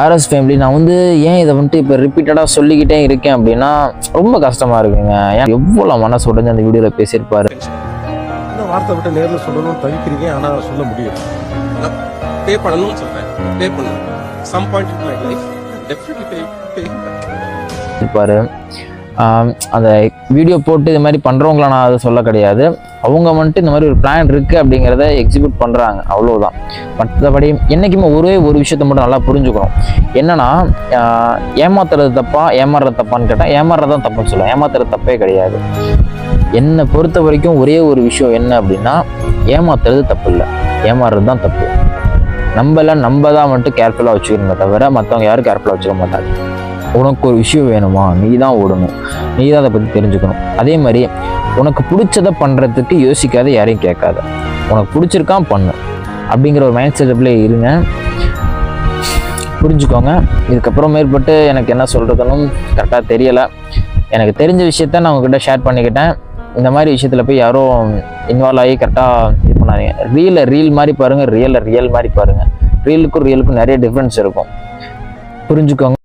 RS family நான் வந்து ஏன் இதை வந்துட்டு இப்போ ரிப்பீட்டடாக சொல்லிக்கிட்டே இருக்கேன் அப்படின்னா ரொம்ப கஷ்டமாக இருக்குங்க. ஏன் எவ்வளோ மனசு உடஞ்சு அந்த வீடியோவில் பேசியிருப்பாரு. இந்த வார்த்தை விட்டு நேரில் சொல்லணும்னு தவிக்கிறீங்க, ஆனால் சொல்ல முடியும். பே பண்ணணும்னு சொல்கிறேன், பே பண்ணணும். Some point in my life definitely பே இருப்பார். அந்த வீடியோ போட்டு இது மாதிரி பண்ணுறவங்கள நான் அதை சொல்ல கிடையாது. அவங்க வந்துட்டு இந்த மாதிரி ஒரு பிளான் இருக்குது அப்படிங்கிறத எக்ஸிக்யூட் பண்ணுறாங்க, அவ்வளோதான். மற்றபடி என்றைக்குமே ஒரு விஷயத்த மட்டும் நல்லா புரிஞ்சுக்கணும். என்னன்னா ஏமாத்துறது தப்பா ஏமாறுறது தப்பான்னு கேட்டால் ஏமாறுறதான் தப்புன்னு சொல்லுவேன். ஏமாத்துறது தப்பே கிடையாது. என்னை பொறுத்த வரைக்கும் ஒரே ஒரு விஷயம் என்ன அப்படின்னா, ஏமாத்துறது தப்பு இல்லை, ஏமாறுறது தான் தப்பு. நம்ம தான் வந்துட்டு கேர்ஃபுல்லாக வச்சுக்கணுமே தவிர மற்றவங்க யாரும் கேர்ஃபுல்லாக வச்சுக்க மாட்டாங்க. உனக்கு ஒரு விஷயம் வேணுமா, நீ தான் ஓடணும், நீ தான் அதை பற்றி தெரிஞ்சுக்கணும். அதே மாதிரி உனக்கு பிடிச்சதை பண்ணுறதுக்கு யோசிக்காத, யாரையும் கேட்காத. உனக்கு பிடிச்சிருக்கான் பண்ணு அப்படிங்கிற ஒரு மைண்ட் செட்டப்ல இருங்க. புரிஞ்சுக்கோங்க. இதுக்கப்புறம் மேற்பட்டு எனக்கு என்ன சொல்கிறதுன்னு கரெக்டாக தெரியலை. எனக்கு தெரிஞ்ச விஷயத்த நான் உங்ககிட்ட ஷேர் பண்ணிக்கிட்டேன். இந்த மாதிரி விஷயத்தில் போய் யாரும் இன்வால்வ் ஆகி கரெக்டாக இது பண்ணாதீங்க. ரீல் மாதிரி பாருங்கள், ரியல் மாதிரி பாருங்கள். ரீலுக்கும் ரியலுக்கும் நிறைய டிஃப்ரென்ஸ் இருக்கும், புரிஞ்சுக்கோங்க.